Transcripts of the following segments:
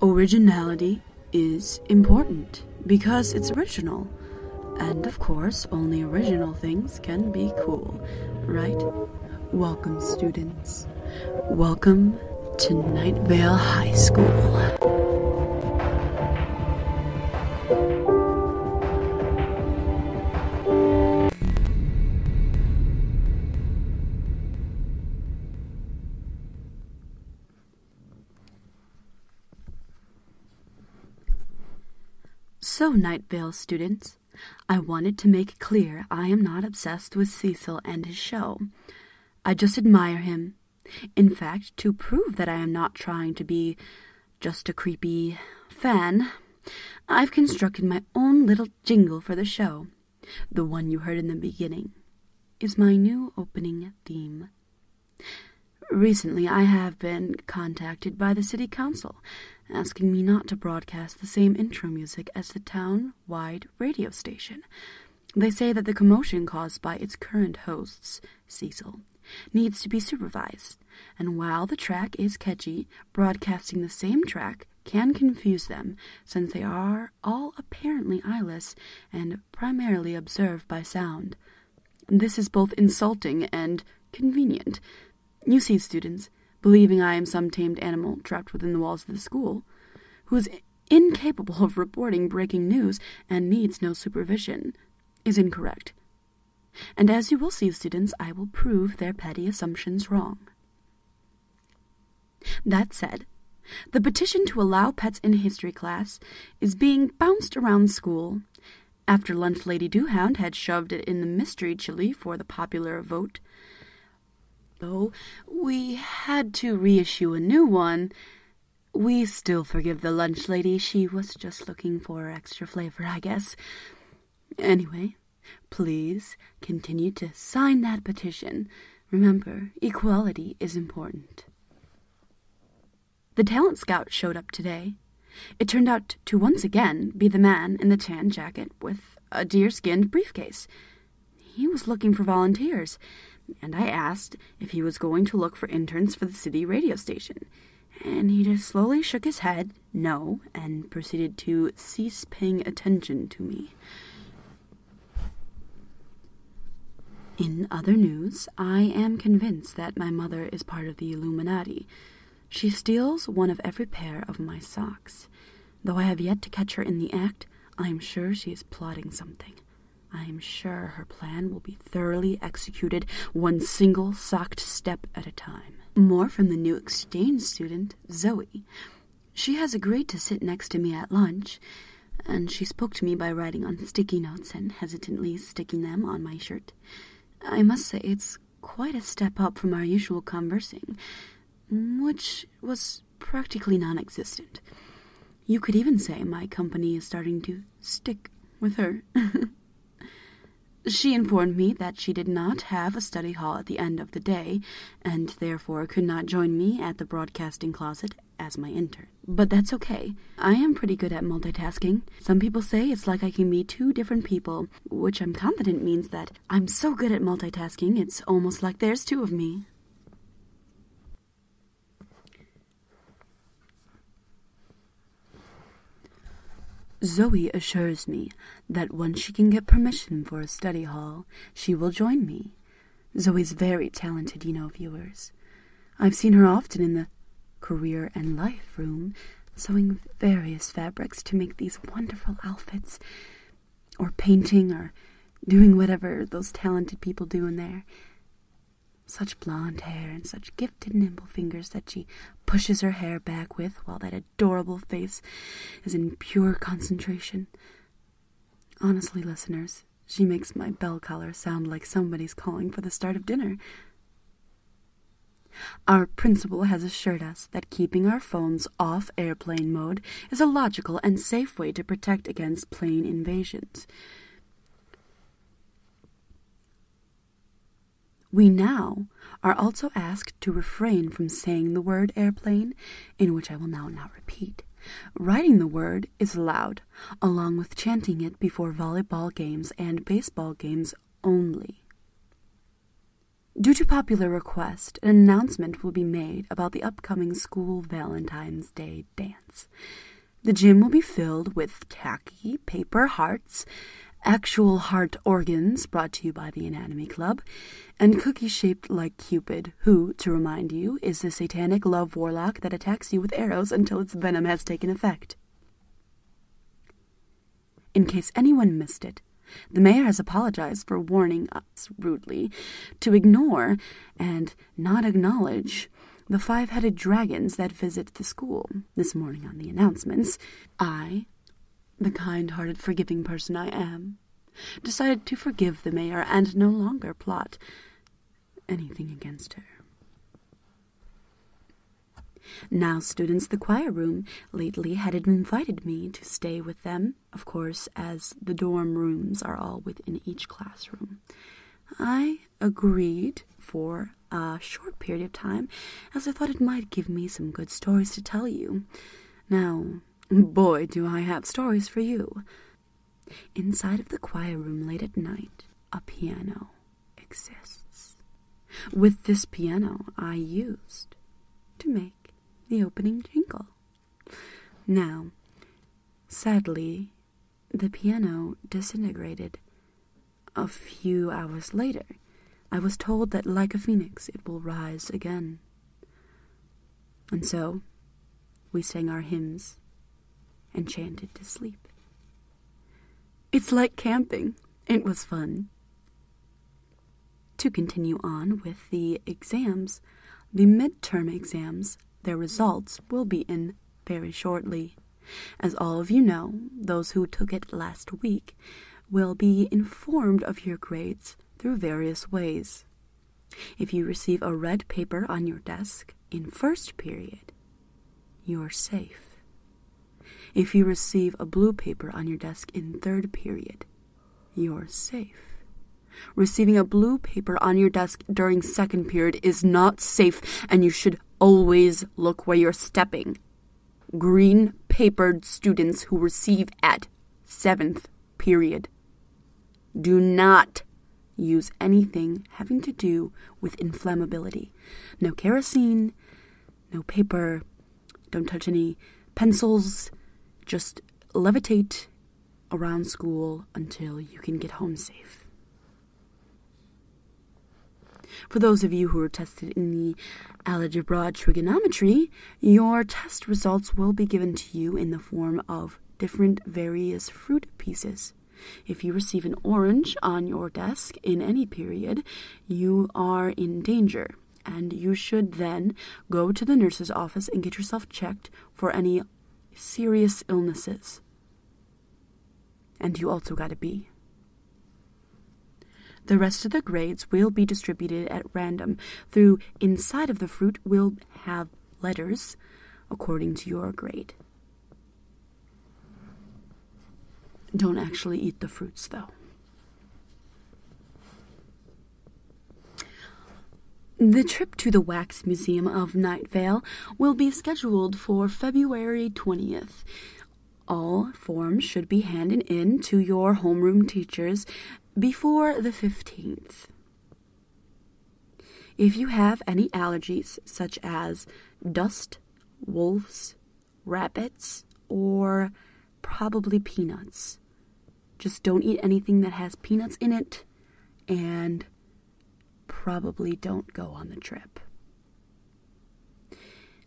Originality is important because it's original. And of course, only original things can be cool, right? Welcome, students. Welcome to Night Vale High School. So, Night Vale students, I wanted to make clear I am not obsessed with Cecil and his show. I just admire him. In fact, to prove that I am not trying to be just a creepy fan, I've constructed my own little jingle for the show. The one you heard in the beginning is my new opening theme. Recently, I have been contacted by the city council, asking me not to broadcast the same intro music as the town-wide radio station. They say that the commotion caused by its current hosts, Cecil, needs to be supervised, and while the track is catchy, broadcasting the same track can confuse them, since they are all apparently eyeless and primarily observed by sound. This is both insulting and convenient. You see, students, believing I am some tamed animal trapped within the walls of the school, who is incapable of reporting breaking news and needs no supervision, is incorrect. And as you will see, students, I will prove their petty assumptions wrong. That said, the petition to allow pets in history class is being bounced around school. After Lunch Lady Doohound had shoved it in the mystery chili for the popular vote, though we had to reissue a new one, we still forgive the lunch lady. She was just looking for extra flavor, I guess. Anyway, please continue to sign that petition. Remember, equality is important. The talent scout showed up today. It turned out to once again be the man in the tan jacket with a deer-skinned briefcase. He was looking for volunteers, and I asked if he was going to look for interns for the city radio station. And he just slowly shook his head, no, and proceeded to cease paying attention to me. In other news, I am convinced that my mother is part of the Illuminati. She steals one of every pair of my socks. Though I have yet to catch her in the act, I am sure she is plotting something. I am sure her plan will be thoroughly executed, one single socked step at a time. More from the new exchange student, Zoe. She has agreed to sit next to me at lunch, and she spoke to me by writing on sticky notes and hesitantly sticking them on my shirt. I must say it's quite a step up from our usual conversing, which was practically non-existent. You could even say my company is starting to stick with her. She informed me that she did not have a study hall at the end of the day, and therefore could not join me at the broadcasting closet as my intern. But that's okay. I am pretty good at multitasking. Some people say it's like I can be two different people, which I'm confident means that I'm so good at multitasking, it's almost like there's two of me. Zoe assures me that once she can get permission for a study hall, she will join me. Zoe's very talented, viewers. I've seen her often in the career and life room, sewing various fabrics to make these wonderful outfits, or painting, or doing whatever those talented people do in there. Such blonde hair and such gifted nimble fingers that she pushes her hair back with while that adorable face is in pure concentration. Honestly, listeners, she makes my bell collar sound like somebody's calling for the start of dinner. Our principal has assured us that keeping our phones off airplane mode is a logical and safe way to protect against plane invasions. We now are also asked to refrain from saying the word airplane, in which I will now not repeat. Writing the word is allowed, along with chanting it before volleyball games and baseball games only. Due to popular request, an announcement will be made about the upcoming school Valentine's Day dance. The gym will be filled with tacky paper hearts, actual heart organs brought to you by the Anatomy Club, and cookies shaped like Cupid, who, to remind you, is the satanic love warlock that attacks you with arrows until its venom has taken effect. In case anyone missed it, the mayor has apologized for warning us rudely to ignore and not acknowledge the 5-headed dragons that visit the school this morning on the announcements. I, the kind-hearted, forgiving person I am, decided to forgive the mayor and no longer plot anything against her. Now, students, the choir room lately had invited me to stay with them, of course, as the dorm rooms are all within each classroom. I agreed for a short period of time, as I thought it might give me some good stories to tell you. Now, boy, do I have stories for you. Inside of the choir room late at night, a piano exists. With this piano, I used to make the opening jingle. Now, sadly, the piano disintegrated. A few hours later, I was told that like a phoenix, it will rise again. And so, we sang our hymns and chanted to sleep. It's like camping. It was fun. To continue on with the exams, the midterm exams, their results will be in very shortly. As all of you know, those who took it last week will be informed of your grades through various ways. If you receive a red paper on your desk in first period, you're safe. If you receive a blue paper on your desk in third period, you're safe. Receiving a blue paper on your desk during second period is not safe, and you should always look where you're stepping. Green-papered students who receive at 7th period do not use anything having to do with inflammability. No kerosene, no paper, don't touch any pencils, just levitate around school until you can get home safe. For those of you who are tested in the algebra trigonometry, your test results will be given to you in the form of different various fruit pieces. If you receive an orange on your desk in any period, you are in danger, and you should then go to the nurse's office and get yourself checked for any serious illnesses. And you also got a B. The rest of the grades will be distributed at random. Through inside of the fruit will have letters according to your grade. Don't actually eat the fruits, though. The trip to the Wax Museum of Night Vale will be scheduled for February 20th. All forms should be handed in to your homeroom teachers before the 15th. If you have any allergies, such as dust, wolves, rabbits, or probably peanuts, just don't eat anything that has peanuts in it, and probably don't go on the trip.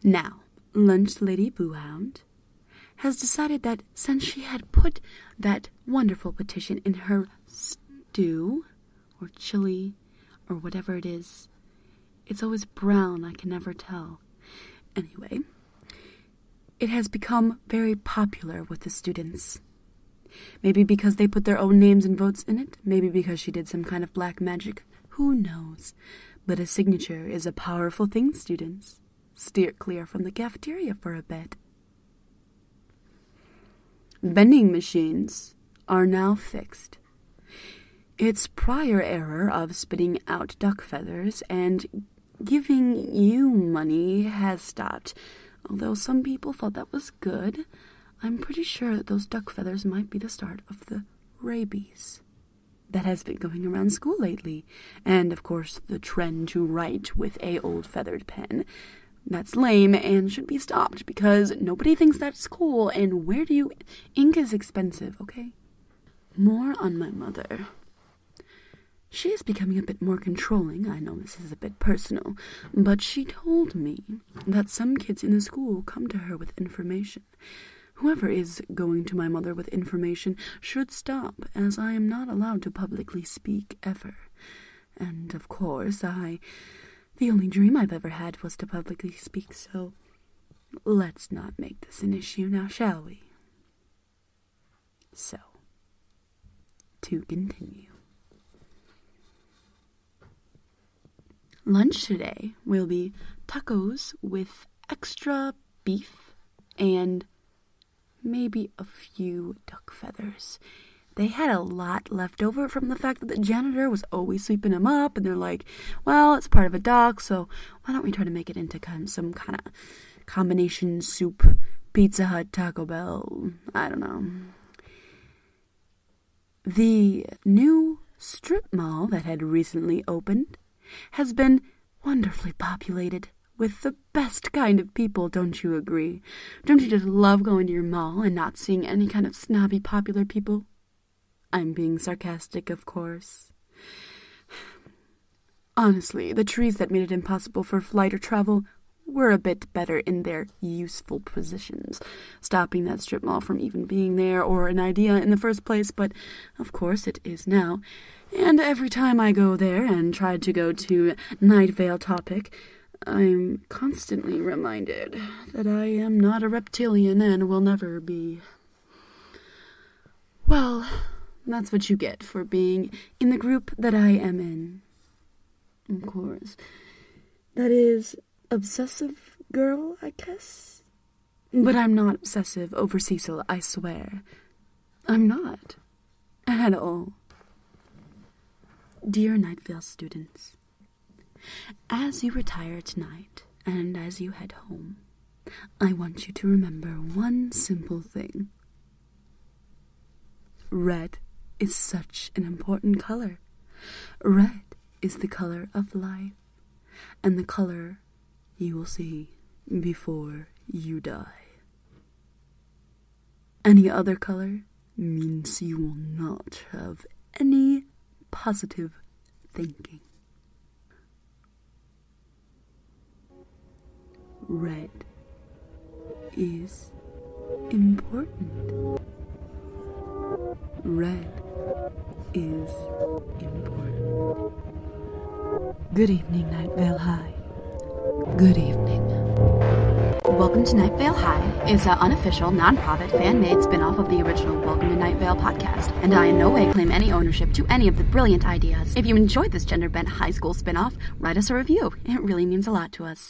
Now, Lunch Lady Boohound has decided that since she had put that wonderful petition in her stew, or chili, or whatever it is, it's always brown, I can never tell. Anyway, it has become very popular with the students. Maybe because they put their own names and votes in it, maybe because she did some kind of black magic, who knows? But a signature is a powerful thing, students. Steer clear from the cafeteria for a bit. Vending machines are now fixed. Its prior error of spitting out duck feathers and giving you money has stopped. Although some people thought that was good, I'm pretty sure that those duck feathers might be the start of the rabies that has been going around school lately. And, of course, the trend to write with a old feathered pen. That's lame and should be stopped because nobody thinks that's cool, and ink is expensive, okay? More on my mother. She is becoming a bit more controlling. I know this is a bit personal, but she told me that some kids in the school come to her with information. Whoever is going to my mother with information should stop, as I am not allowed to publicly speak ever. And, of course, the only dream I've ever had was to publicly speak, so let's not make this an issue now, shall we? So, to continue. Lunch today will be tacos with extra beef and maybe a few duck feathers. They had a lot left over from the fact that the janitor was always sweeping them up, and they're like, well, it's part of a duck, so why don't we try to make it into some kind of combination soup, Pizza Hut, Taco Bell, I don't know. The new strip mall that had recently opened has been wonderfully populated with the best kind of people, don't you agree? Don't you just love going to your mall and not seeing any kind of snobby popular people? I'm being sarcastic, of course. Honestly, the trees that made it impossible for flight or travel were a bit better in their useful positions, stopping that strip mall from even being there or an idea in the first place, but of course it is now. And every time I go there and try to go to Night Vale topic, I'm constantly reminded that I am not a reptilian and will never be. Well, that's what you get for being in the group that I am in. Of course. That is obsessive girl, I guess? But I'm not obsessive over Cecil, I swear. I'm not. At all. Dear Night Vale students, as you retire tonight and as you head home, I want you to remember one simple thing. Red is such an important color. Red is the color of life, and the color you will see before you die. Any other color means you will not have any positive thinking. Red is important. Red is important. Good evening, Night Vale High. Good evening. Welcome to Night Vale High is an unofficial, non-profit, fan-made spin-off of the original Welcome to Night Vale podcast, and I in no way claim any ownership to any of the brilliant ideas. If you enjoyed this gender-bent high school spin-off, write us a review. It really means a lot to us.